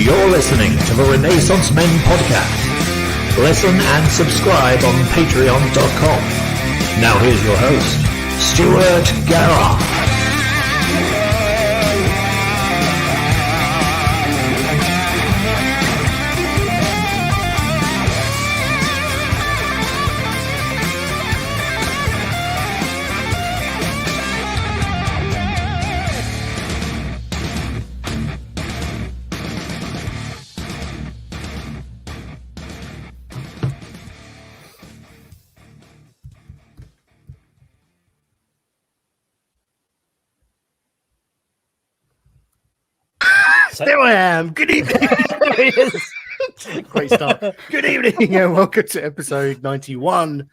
You're listening to the Renaissance Men podcast. Listen and subscribe on patreon.com. Now here's your host, Stuart Garrard. There I am. Good evening. Great start. Good evening and welcome to episode 91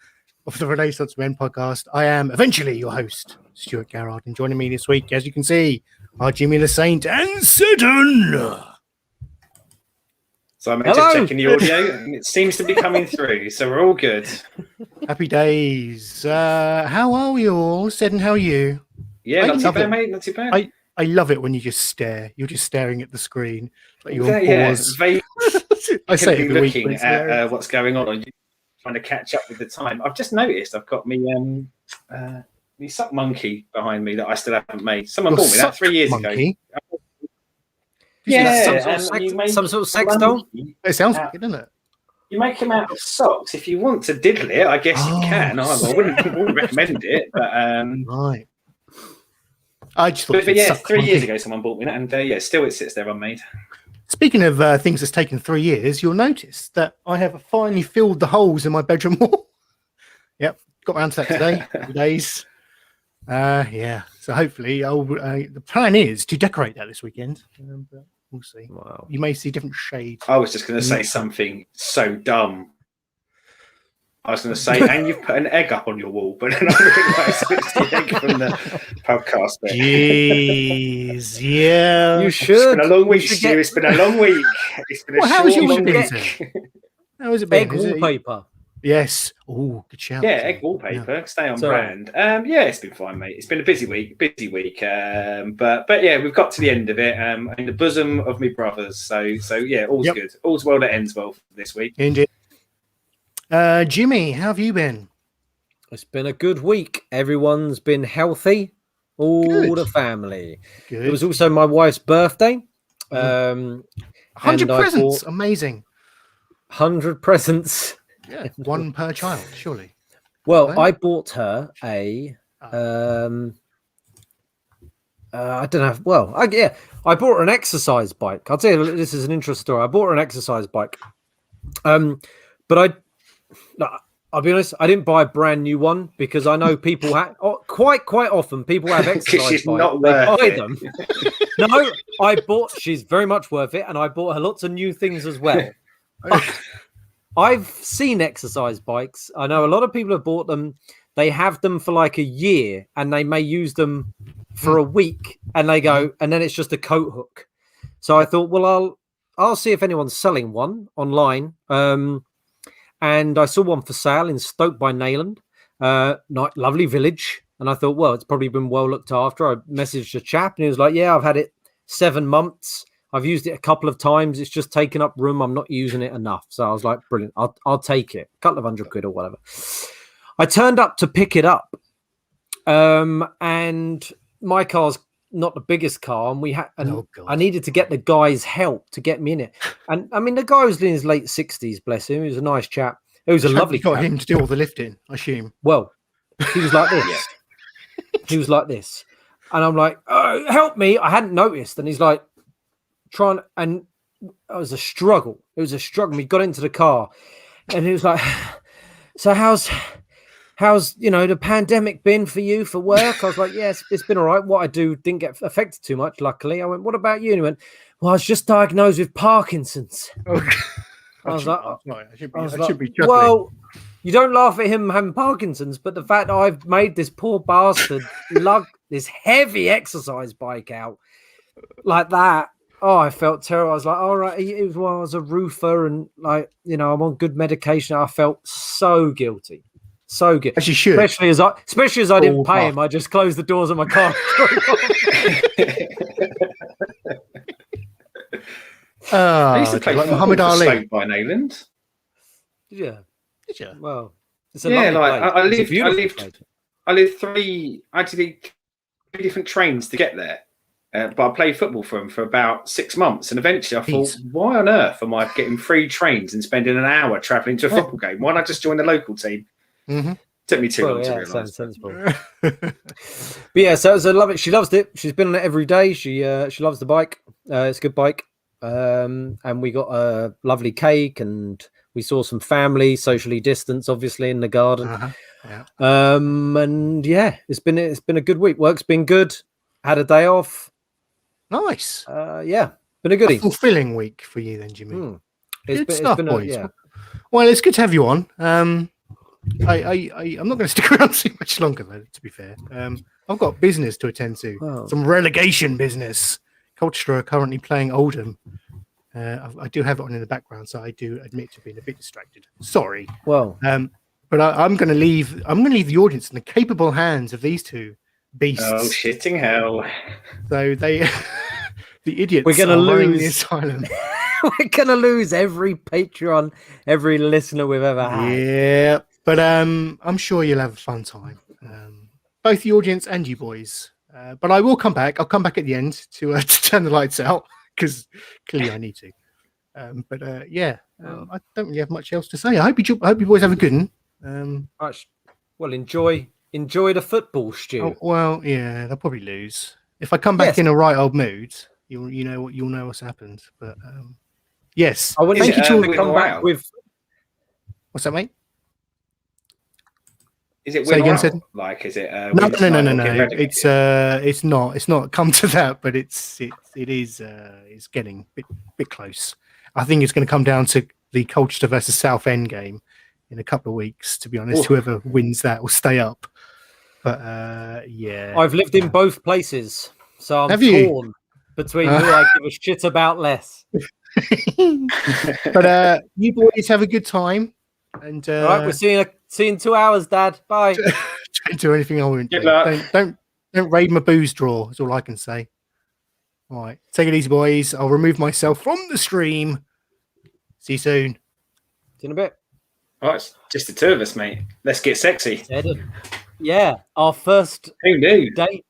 of the Renaissance Men podcast. I am eventually your host, Stuart Garrard, and joining me this week, as you can see, are Jimmy and Seddon. So I'm just checking the audio and it seems to be coming through, so we're all good. Happy days. How are we all? Seddon, how are you? Yeah, not too bad, mate. Not too bad. I love it when you just stare. You're just staring at the screen. Like you're on pause. I say it looking at what's going on and trying to catch up with the time. I've just noticed I've got me suck monkey behind me that I still haven't made. Someone bought me that 3 years ago. Yeah, some sort of sex doll. It sounds like it, doesn't it? You make them out of socks. If you want to diddle it, I guess you can. I wouldn't recommend it, but right. I just thought, but yeah, 3 years ago someone bought me that, and still it sits there unmade. Speaking of things that's taken 3 years, you'll notice that I have finally filled the holes in my bedroom wall. Yep, got around to that today. 2 days. Yeah, so hopefully, the plan is to decorate that this weekend. But we'll see. Wow. You may see different shades. I was just going to say something so dumb. I was going to say, and you've put an egg up on your wall, but then I realised it's the egg from the podcast. Jeez, yeah. You should. It's been a long week, Stu. It's been a long week. It's been a short, long week. How has it been? Egg wallpaper. Yes. Oh, good shout. Yeah, egg wallpaper. Yeah. Stay on brand. Yeah, it's been fine, mate. It's been a busy week. But yeah, we've got to the end of it. In the bosom of my brothers. So yeah, all's good. All's well that ends well this week. Indeed. Jimmy, how have you been? It's been a good week. Everyone's been healthy. All the family. Good. It was also my wife's birthday. 100 presents. Amazing. 100 presents. Yeah, one per child, surely. Well, I bought her a I don't know. Well, I bought her an exercise bike. I'll tell you, this is an interesting story. I bought her an exercise bike. But I'll be honest, I didn't buy a brand new one because I know people quite often people have exercise bikes. They buy them. No, she's very much worth it, and I bought her lots of new things as well. I've seen exercise bikes. I know a lot of people have bought them. They have them for like a year and they may use them for a week and they go, and then it's just a coat hook. So I thought, well, I'll see if anyone's selling one online. And I saw one for sale in Stoke by Nayland, lovely village. And I thought, well, it's probably been well looked after. I messaged a chap and he was like, yeah, I've had it 7 months. I've used it a couple of times. It's just taken up room. I'm not using it enough. So I was like, brilliant. I'll take it. A couple of £100 or whatever. I turned up to pick it up. And my car's not the biggest car. And I needed to get the guy's help to get me in it. And I mean, the guy was in his late 60s, bless him. He was a nice chap. It was a lovely chap. You got him chap. to do all the lifting, I assume. Well, he was like this. He was like this. And I'm like, oh, help me. I hadn't noticed. And he's like, and it was a struggle. It was a struggle. We got into the car and he was like, so how's the pandemic been for you for work? I was like, yes, it's been all right. What I do didn't get affected too much, luckily. I went, what about you? And he went, well, I was just diagnosed with Parkinson's. Okay. I was like, I should be chuckling. Well, you don't laugh at him having Parkinson's, but the fact that I've made this poor bastard lug this heavy exercise bike out like that, oh, I felt terrible. I was like, all right, I was a roofer and I'm on good medication. I felt so guilty. So good. As you should. Especially as I didn't pay him. I just closed the doors of my car. I used to Oh, play like football Muhammad for Ali. Stoke by Nayland. Yeah. Did you? Well, it's a Yeah, lovely like place. I It's a lived, I beautiful lived, place. I lived I had to do 3 different trains to get there. But I played football for them for about 6 months, and eventually I thought, Jeez. why on earth am I getting 3 trains and spending an hour travelling to a Yeah. football game? Why not just join the local team? Mm-hmm. Took me too Well, long to yeah, realise. sounds sensible. But yeah, so it was a love it. She loves it. She's been on it every day. She loves the bike. It's a good bike. And we got a lovely cake, and we saw some family, socially distanced, obviously, in the garden. Yeah. And yeah, it's been a good week. Work's been good. Had a day off. Nice. Yeah, been a A goodie. fulfilling week for you then, Jimmy. Good stuff, boys. Yeah. Well, it's good to have you on. I'm not going to stick around too much longer, though, to be fair. I've got business to attend to. Oh. Some relegation business. Colchester are currently playing Oldham. I do have it on in the background, so I do admit to being a bit distracted. Sorry. Well, but I'm going to leave the audience in the capable hands of these two beasts. Oh, shitting hell. So they, the idiots, We're gonna are running lose. the asylum. we're gonna lose every Patreon, every listener we've ever had. Yeah, but I'm sure you'll have a fun time. Both the audience and you boys. But I will come back. I'll come back at the end to turn the lights out because clearly I need to. I don't really have much else to say. I hope you boys have a good one. Right. Well, enjoy the football, Stu. Oh, well, yeah, they'll probably lose. If I come back in a right old mood, you'll know what's happened. But yes, I want thank you to to come back with. What's that, mate? Is it Say win again, or out? Seddon? Like, is it? No. Get relegated? It's not. It's not come to that, but it is. It's getting a bit close. I think it's going to come down to the Colchester versus Southend game in a couple of weeks. To be honest, whoever wins that will stay up. But yeah, I've lived in both places, so I'm Have you? torn between who I give a shit about less. but you boys have a good time. And All right, we're seeing 2 hours, Dad. Bye. don't do anything I won't Good do. luck. Don't raid my booze drawer. That's all I can say. All right, take it easy, boys. I'll remove myself from the stream. See you soon. See you in a bit. Oh, it's just the 2 of us, mate. Let's get sexy. Seddon. Yeah, our first Who knew? date.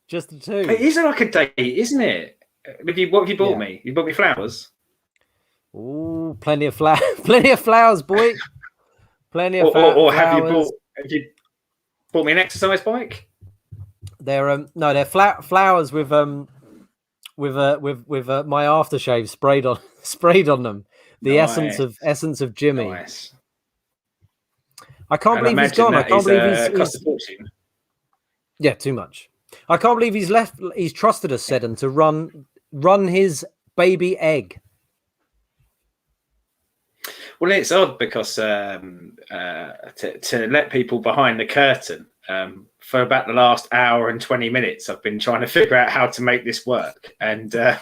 Just the two. It is like a date, isn't it? What have you bought Yeah. me? You bought me flowers? Ooh, plenty of flowers. Plenty of flowers, boy. Plenty of Or flowers. have you bought me an exercise bike? They're they're flowers with my aftershave sprayed on them. The Nice. essence of Jimmy. Nice. I can't And believe he's imagine gone. I that can't is, believe cost a he's fortune. yeah, too much. I can't believe he's left. He's trusted us, Seddon, to run his baby egg. Well, it's odd because to let people behind the curtain for about the last hour and 20 minutes, I've been trying to figure out how to make this work. And I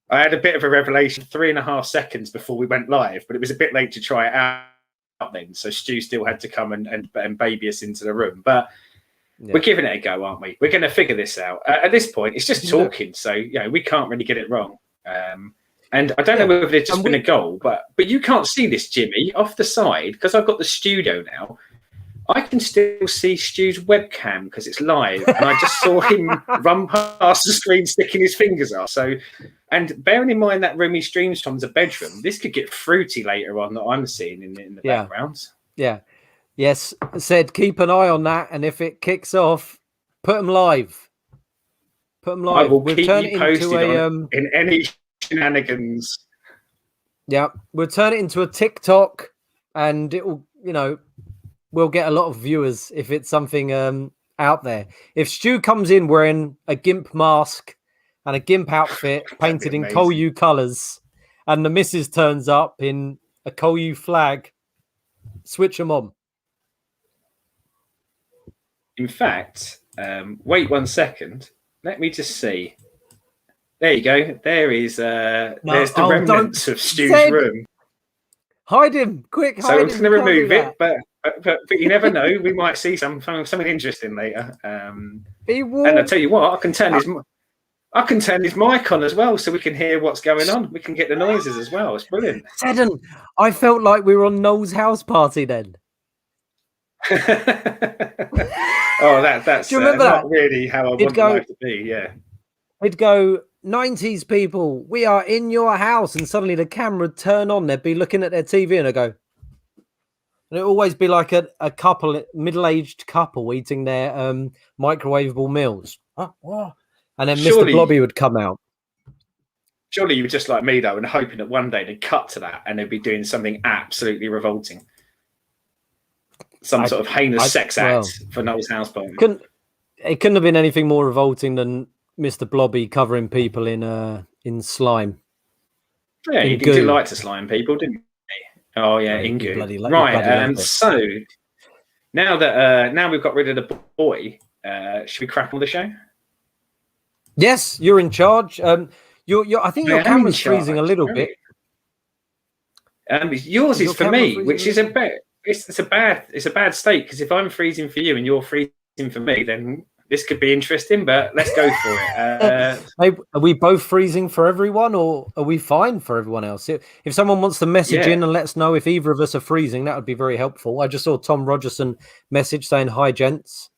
had a bit of a revelation 3.5 seconds before we went live, but it was a bit late to try it out then. So Stu still had to come and baby us into the room. But we're giving it a go, aren't we? We're going to figure this out. At this point, it's just talking. So, we can't really get it wrong. And I don't know whether it's just been a goal, but you can't see this, Jimmy, off the side, because I've got the studio now. I can still see Stu's webcam because it's live, and I just saw him run past the screen, sticking his fingers up. So, and bearing in mind that room he streams from is a bedroom, this could get fruity later on that I'm seeing in the background. Yeah. Yes, said keep an eye on that, and if it kicks off, put them live. Put them live. I will We'll keep turn you it posted into in any shenanigans. Yeah, we'll turn it into a TikTok, and it will, we'll get a lot of viewers if it's something out there. If Stu comes in wearing a gimp mask and a gimp outfit painted in Colu colours, and the missus turns up in a Colu flag, switch them on. In fact, wait 1 second. Let me just see. There you go. There is. There's the remnants of Stu's room. Hide him, quick! So I'm going to remove it, but you never know. We might see something interesting later. And I tell you what, I can turn his. I can turn his mic on as well so we can hear what's going on. We can get the noises as well. It's brilliant. Seddon, I felt like we were on Noel's house party then. Oh, that's Do you remember that? Not really how I want life to be. Yeah. We'd go, 90s people, we are in your house. And suddenly the camera would turn on. They'd be looking at their TV and I'd go, and it'd always be like a couple, middle-aged couple eating their microwavable meals. And then Mr. Blobby would come out. Surely you were just like me, though, and hoping that one day they'd cut to that and they'd be doing something absolutely revolting. Some sort of heinous sex act for Noel's house party. It couldn't have been anything more revolting than Mr. Blobby covering people in slime. Yeah, he did like to slime people, didn't he? Oh, yeah, in goo. Right, so now that now we've got rid of the boy, should we crack on the show? Yes, you're in charge. I think your camera's freezing a little bit. Yours is for me, which is a bit. It's a bad state because if I'm freezing for you and you're freezing for me, then this could be interesting. But let's go for it. Are we both freezing for everyone, or are we fine for everyone else? If someone wants to message in and let us know if either of us are freezing, that would be very helpful. I just saw Tom Rogerson message saying hi, gents.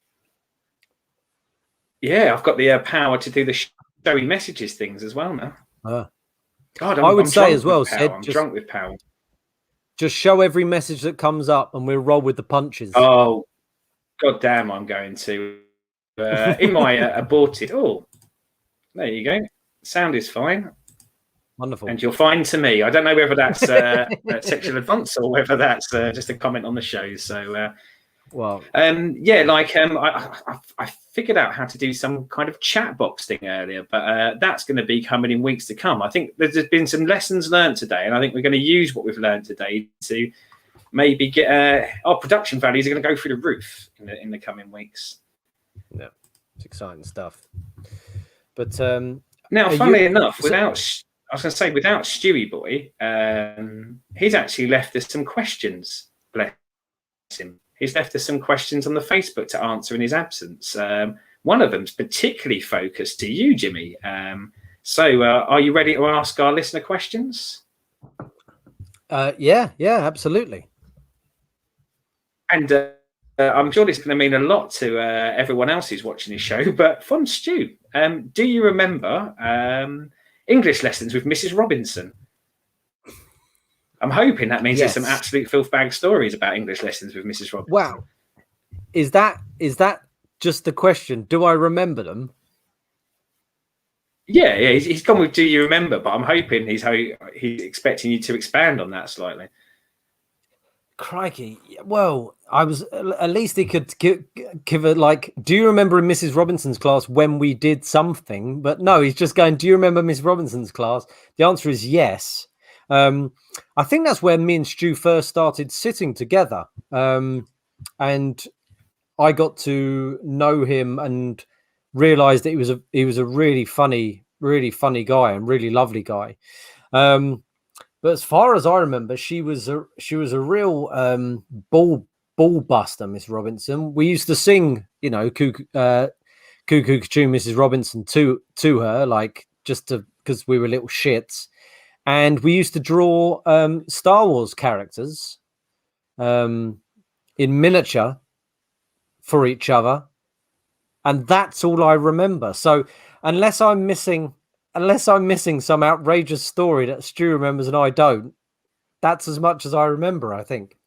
Yeah, I've got the power to do the showy messages things as well now. God, I would say as well, Sid, I'm drunk with power. Just show every message that comes up and we'll roll with the punches. Oh, God damn, I'm going to. In my aborted... Oh, there you go. Sound is fine. Wonderful. And you're fine to me. I don't know whether that's sexual advance or whether that's just a comment on the show. So... Well, I figured out how to do some kind of chat box thing earlier, but that's going to be coming in weeks to come. I think there's been some lessons learned today, and I think we're going to use what we've learned today to maybe get our production values are going to go through the roof in the coming weeks. Yeah, it's exciting stuff. But now, funnily enough, without Stewie Boy, he's actually left us some questions. Bless him. He's left us some questions on the Facebook to answer in his absence. One of them's particularly focused to you, Jimmy. So are you ready to ask our listener questions? Yeah, absolutely. And I'm sure this is going to mean a lot to everyone else who's watching this show. But from Stu, do you remember English lessons with Mrs. Robinson? I'm hoping that means there's some absolute filth bag stories about English lessons with Mrs. Robinson. Wow. Is that just the question? Do I remember them? Yeah. He's gone with "Do you remember?" But I'm hoping he's expecting you to expand on that slightly. Crikey! Well, I was at least he could give it like, "Do you remember in Mrs. Robinson's class when we did something?" But no, he's just going, "Do you remember Miss Robinson's class?" The answer is yes. I think that's where me and Stu first started sitting together. And I got to know him and realized that he was a really funny guy and really lovely guy. But as far as I remember, she was a real ball buster, Miss Robinson. We used to sing, Cuckoo Mrs. Robinson to her, like just because we were little shits. And we used to draw Star Wars characters in miniature for each other. And that's all I remember. So unless I'm missing some outrageous story that Stu remembers and I don't, that's as much as I remember, I think.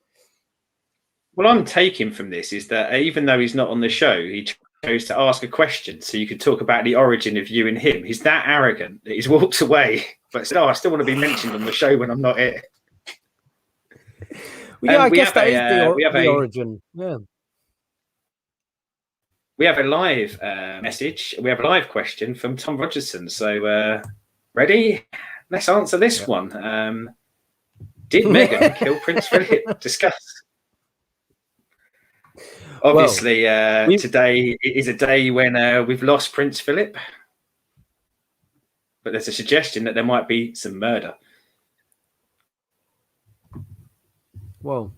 Well, I'm taking from this is that even though he's not on the show, he chose to ask a question so you could talk about the origin of you and him. He's that arrogant that he's walked away, but said, I still want to be mentioned on the show when I'm not here. Well, yeah, I guess that is the origin. Yeah. We have a live message. We have a live question from Tom Rogerson. So, ready? Let's answer this one. Did Meghan kill Prince Philip? Discuss. Obviously, today is a day when we've lost Prince Philip. But there's a suggestion that there might be some murder. Well,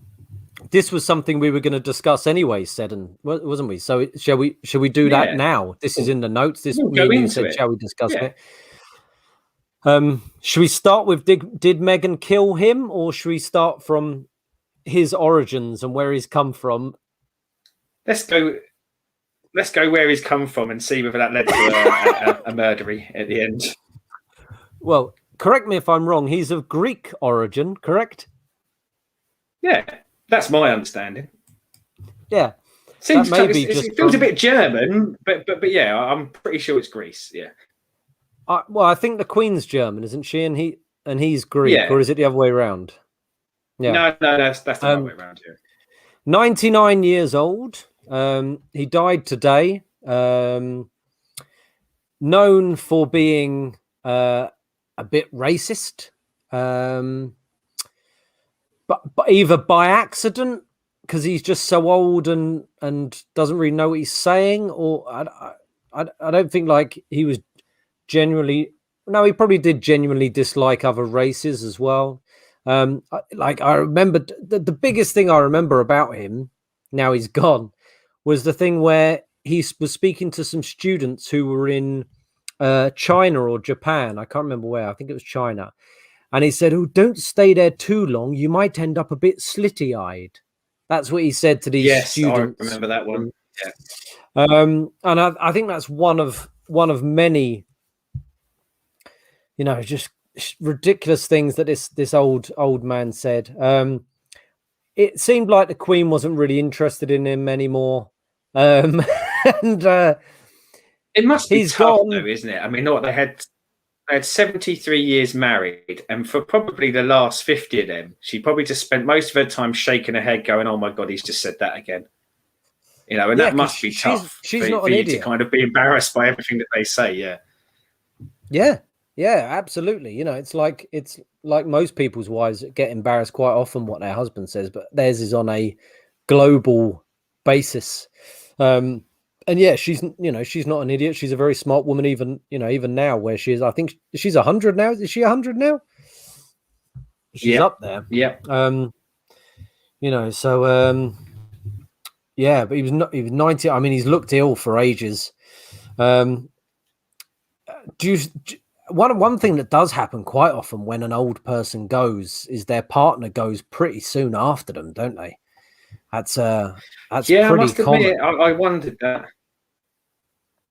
this was something we were going to discuss anyway, Seddon, wasn't we? So shall we do that now? This is in the notes. This We'll go into said, it. shall we discuss Yeah. it? Should we start with did Megan kill him, or should we start from his origins and where he's come from? Let's go where he's come from and see whether that led to a murdery at the end. Well, correct me if I'm wrong. He's of Greek origin, correct? Yeah, that's my understanding. Yeah. Seems it feels a bit German, but yeah, I'm pretty sure it's Greece. Yeah. Well, I think the Queen's German, isn't she? And he's Greek, or is it the other way around? Yeah. No, that's the other way around here. 99 years old. He died today. Known for being a bit racist, but either by accident because he's just so old and doesn't really know what he's saying, or I don't think like he was genuinely. No, he probably did genuinely dislike other races as well. I remember the biggest thing I remember about him, now he's gone, was the thing where he was speaking to some students who were in China or Japan. I can't remember where. I think it was China. And he said, "Oh, don't stay there too long. You might end up a bit slitty-eyed." That's what he said to these students. I remember that one. Yeah. And I think that's one of many, just ridiculous things that this old man said. It seemed like the Queen wasn't really interested in him anymore. And it must be tough, gone. though, isn't it? I mean, they had 73 years married, and for probably the last 50 of them, she probably just spent most of her time shaking her head, going, "Oh my God, he's just said that again." And that must be tough she's for not an you idiot. to kind of be embarrassed by everything that they say. Yeah, absolutely. It's like most people's wives get embarrassed quite often what their husband says, but theirs is on a global basis. And yeah, she's not an idiot. She's a very smart woman, even now where she is. I think she's 100 now. Is she 100 now? She's up there. Yeah. Yeah, but he was 90. I mean, he's looked ill for ages. One thing that does happen quite often when an old person goes is their partner goes pretty soon after them, don't they? That's pretty I must common. admit, I wondered that.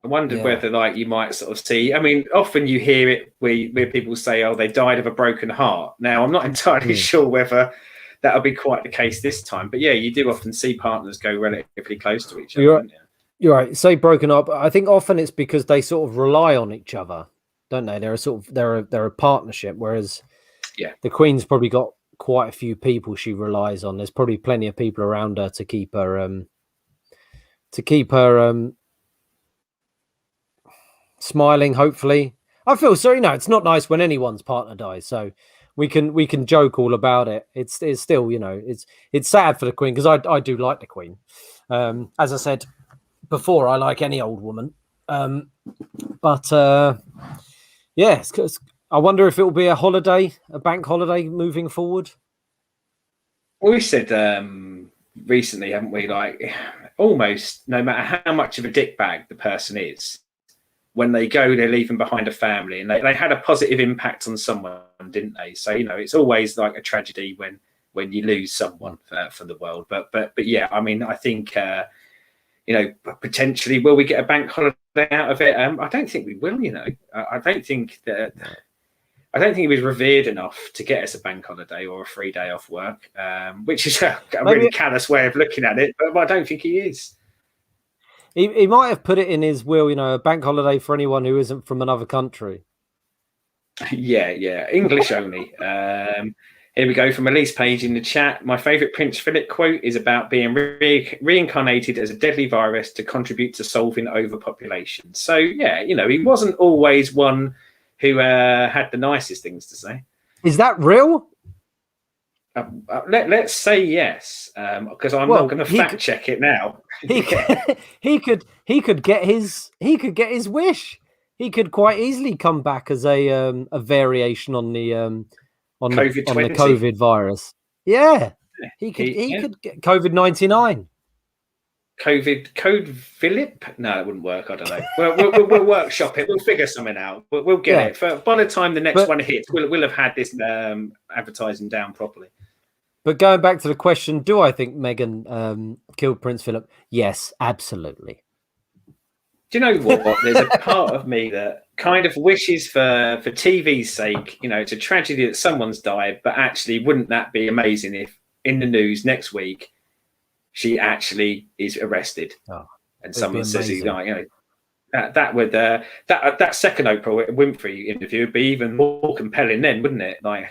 I wondered whether you might sort of see. I mean, often you hear it where people say, "Oh, they died of a broken heart." Now, I'm not entirely sure whether that'll be quite the case this time, but yeah, you do often see partners go relatively close to each other. You're right. Say broken up. I think often it's because they sort of rely on each other, don't they? They're a partnership. Whereas, the Queen's probably got quite a few people she relies on. There's probably plenty of people around her to keep her smiling. Hopefully, I feel so. It's not nice when anyone's partner dies. So we can joke all about it. It's still it's sad for the Queen because I do like the Queen. As I said before, I like any old woman. But I wonder if it will be a bank holiday moving forward. Well, we said recently, haven't we? Almost no matter how much of a dickbag the person is, when they go, they're leaving behind a family, and they had a positive impact on someone, didn't they? So it's always like a tragedy when you lose someone for the world. But yeah, I mean, I think potentially will we get a bank holiday out of it? I don't think we will. I don't think he was revered enough to get us a bank holiday or a free day off work, which is a really callous way of looking at it. But I don't think he is. He might have put it in his will, a bank holiday for anyone who isn't from another country. Yeah, English only. Here we go from Elise Page in the chat. My favourite Prince Philip quote is about being reincarnated as a deadly virus to contribute to solving overpopulation. So, yeah, he wasn't always one who had the nicest things to say. Is that real? Let's say yes, because I'm not going to fact check it now. He could get his wish. He could quite easily come back as a variation on the COVID virus. Yeah, He could get COVID-99. Code Philip? No, it wouldn't work. I don't know. We'll workshop it. We'll figure something out. We'll get it. By the time the next one hits, we'll have had this advertising down properly. But going back to the question, do I think Meghan killed Prince Philip? Yes, absolutely. Do you know what? There's a part of me that kind of wishes for TV's sake, it's a tragedy that someone's died, but actually, wouldn't that be amazing if in the news next week she actually is arrested and someone says he's like, that would that second Oprah Winfrey interview would be even more compelling then, wouldn't it? Like,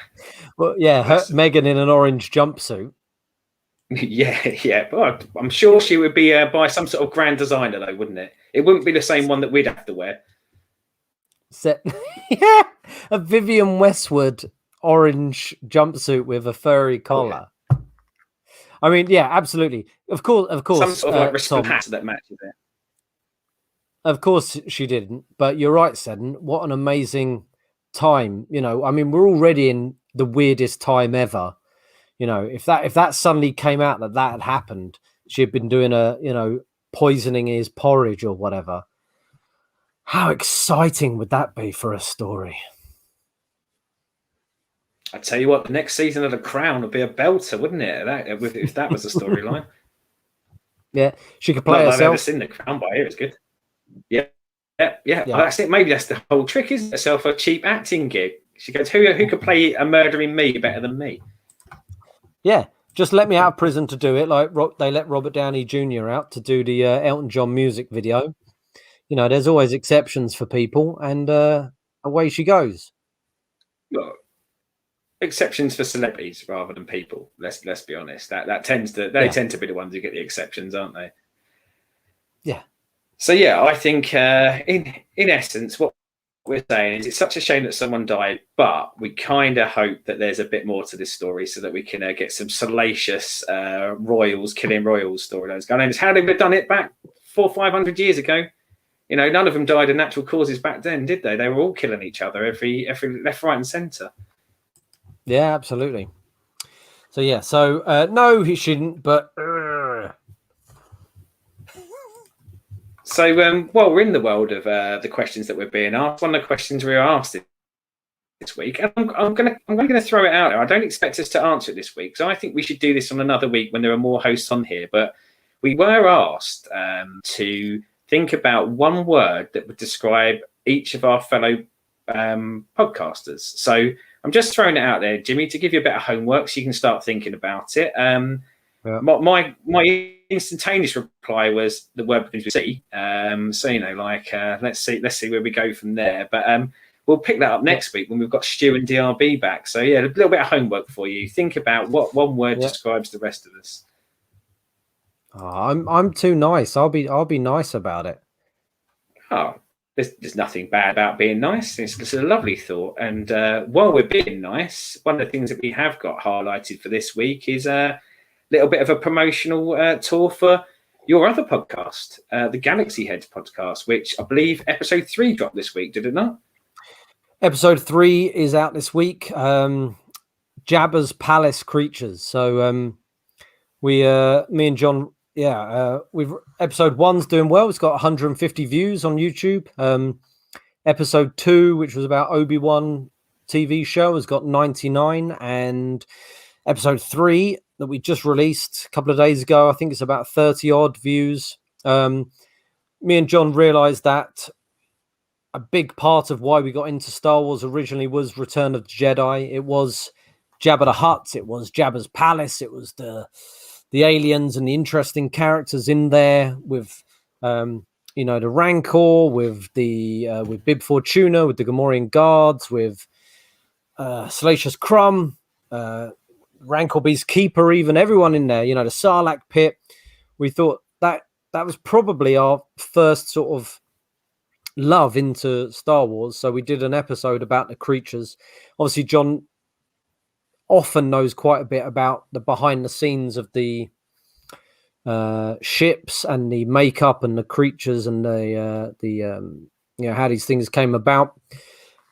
well, Meghan in an orange jumpsuit. Yeah. But I'm sure she would be by some sort of grand designer, though, wouldn't it? It wouldn't be the same one that we'd have to wear. A Vivienne Westwood orange jumpsuit with a furry collar. I mean, yeah, absolutely. Of course. Some sort of like hat that matches it. Of course she didn't, but you're right, Seddon. What an amazing time. I mean, we're already in the weirdest time ever. If that suddenly came out that had happened, she had been doing poisoning his porridge or whatever. How exciting would that be for a story? I tell you what, the next season of The Crown would be a belter, wouldn't it? If that was a storyline. Yeah, she could play herself. I've never seen The Crown, but I hear it's good. Yeah. That's it. Maybe that's the whole trick, isn't it? Herself a cheap acting gig. She goes, who could play a murdering me better than me? Yeah, just let me out of prison to do it. Like they let Robert Downey Jr. out to do the Elton John music video. There's always exceptions for people, and away she goes. Look, exceptions for celebrities rather than people. Let's be honest. That tends to tend to be the ones who get the exceptions, aren't they? Yeah. So yeah, I think in essence, what we're saying is it's such a shame that someone died, but we kind of hope that there's a bit more to this story so that we can get some salacious killing royals storylines going on. It's how they would have done it back 400-500 years ago. None of them died of natural causes back then, did they? They were all killing each other every left, right, and centre. Yeah, absolutely. So yeah, no, he shouldn't. But so while we're in the world of the questions that we're being asked, one of the questions we were asked this week, and I'm going to throw it out there. I don't expect us to answer it this week, so I think we should do this on another week when there are more hosts on here. But we were asked to think about one word that would describe each of our fellow podcasters. So I'm just throwing it out there, Jimmy, to give you a bit of homework so you can start thinking about it. My instantaneous reply was the word begins with C. Let's see where we go from there. But we'll pick that up next week when we've got Stu and DRB back. So yeah, a little bit of homework for you. Think about what one word describes the rest of us. Oh, I'm too nice. I'll be nice about it. Oh, there's nothing bad about being nice. It's a lovely thought. And while we're being nice, one of the things that we have got highlighted for this week is a little bit of a promotional tour for your other podcast, the Galaxy Heads podcast, which I believe episode 3 dropped this week, did it not? Episode 3 is out this week. Jabbas Palace Creatures. So me and John. We've episode 1's doing well. It's got 150 views on YouTube. Episode 2, which was about Obi-Wan TV show, has got 99, and episode 3 that we just released a couple of days ago, I think it's about 30 odd views. Me and John realized that a big part of why we got into Star Wars originally was Return of the Jedi. It was Jabba the Hutt, it was Jabba's palace, it was the aliens and the interesting characters in there with, the Rancor, with Bib Fortuna, with the Gamorrean guards, with Salacious Crumb, Rancor Beast Keeper, even everyone in there, the Sarlacc pit. We thought that was probably our first sort of love into Star Wars. So we did an episode about the creatures. Obviously, John often knows quite a bit about the behind the scenes of the ships and the makeup and the creatures and the how these things came about.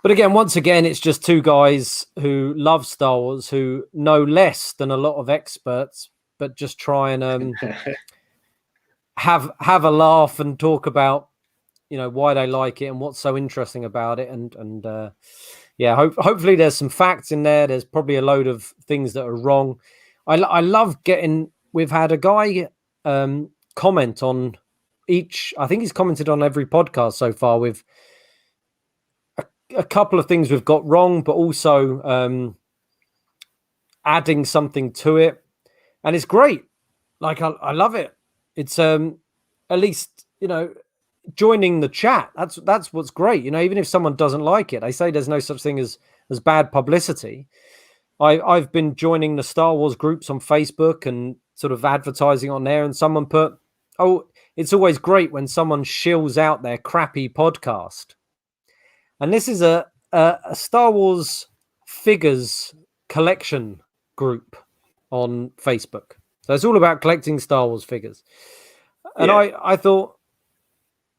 But again, once again, it's just two guys who love Star Wars, who know less than a lot of experts, but just try and have a laugh and talk about, why they like it and what's so interesting about it. And hopefully there's some facts in there. There's probably a load of things that are wrong. I love we've had a guy comment on each. I think he's commented on every podcast so far with a couple of things we've got wrong, but also adding something to it, and it's great. Like I love it. It's at least joining the chat. That's what's great. Even if someone doesn't like it, they say there's no such thing as bad publicity. I've been joining the Star Wars groups on Facebook and sort of advertising on there, and someone put, "Oh, it's always great when someone shills out their crappy podcast." And this is a Star Wars figures collection group on Facebook. So it's all about collecting Star Wars figures. And I thought,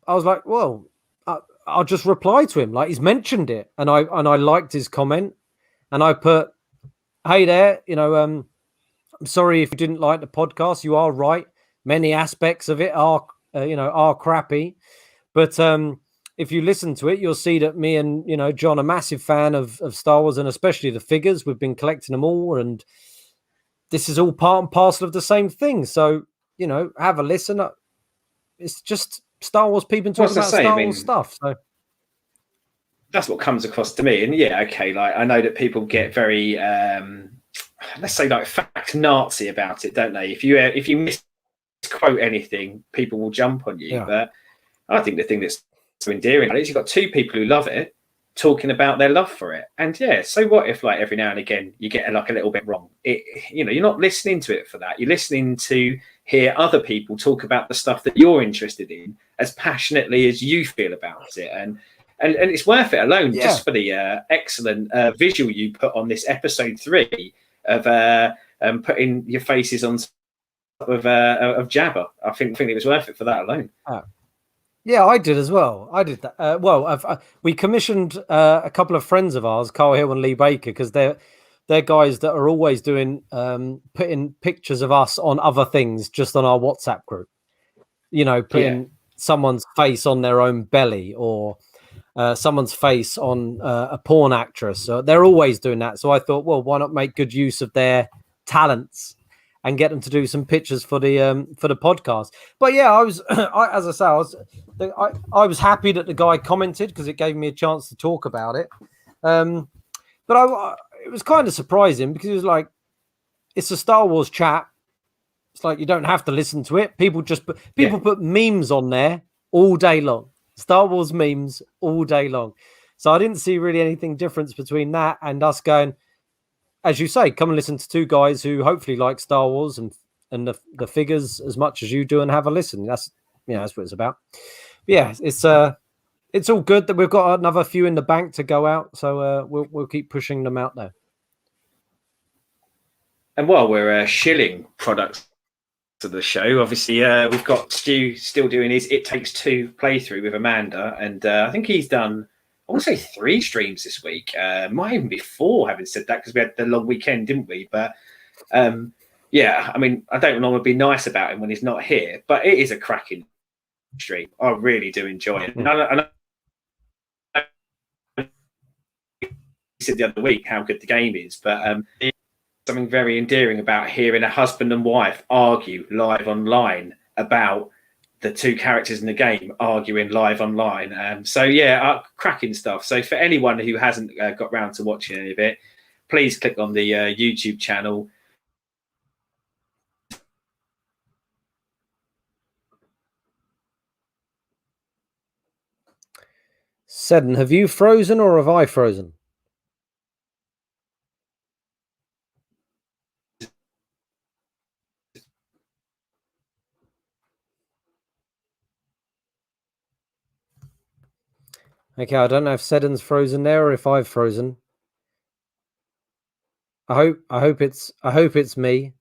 I was like, well, I'll just reply to him. Like, he's mentioned it. And I liked his comment. And I put, hey there, I'm sorry if you didn't like the podcast. You are right. Many aspects of it are crappy. But if you listen to it, you'll see that me and, John are a massive fan of Star Wars, and especially the figures. We've been collecting them all, and this is all part and parcel of the same thing. So, have a listen. It's just Star Wars people talking about Star Wars stuff. So that's what comes across to me. And like I know that people get very, let's say, like fact Nazi about it, don't they? If you misquote anything, people will jump on you. Yeah. But I think the thing that's so endearing about it is you've got two people who love it talking about their love for it. And so what if like every now and again you get like a little bit wrong? You're not listening to it for that. You're listening to hear other people talk about the stuff that you're interested in as passionately as you feel about it. And it's worth it alone just for the excellent visual you put on this episode 3 of putting your faces on top of Jabba. I think it was worth it for that alone. Yeah, I did as well. I did that. We commissioned a couple of friends of ours, Carl Hill and Lee Baker, because they're guys that are always doing putting pictures of us on other things just on our WhatsApp group. Putting someone's face on their own belly or someone's face on a porn actress. So they're always doing that. So I thought, well, why not make good use of their talents and get them to do some pictures for the podcast. But yeah, I was happy that the guy commented because it gave me a chance to talk about it. But it was kind of surprising because it was like, it's a Star Wars chat. It's like you don't have to listen to it. People put memes on there all day long. Star Wars memes all day long. So I didn't see really anything difference between that and us going, as you say, come and listen to two guys who hopefully like Star Wars and the figures as much as you do and have a listen. That's what it's about. But yeah, it's all good that we've got another few in the bank to go out. So we'll keep pushing them out there. And while we're shilling products to the show, obviously we've got Stu still doing his It Takes Two playthrough with Amanda, and I think he's done, I want to say 3 streams this week. Might even be 4, having said that, because we had the long weekend, didn't we? But I mean, I don't want to be nice about him when he's not here, but it is a cracking stream. I really do enjoy it. And I said the other week how good the game is, but something very endearing about hearing a husband and wife argue live online about the 2 characters in the game arguing live online. Cracking stuff. So for anyone who hasn't got round to watching any of it, please click on the YouTube channel. Seddon, have you frozen or have I frozen? Okay, I don't know if Seddon's frozen there or if I've frozen. I hope it's me.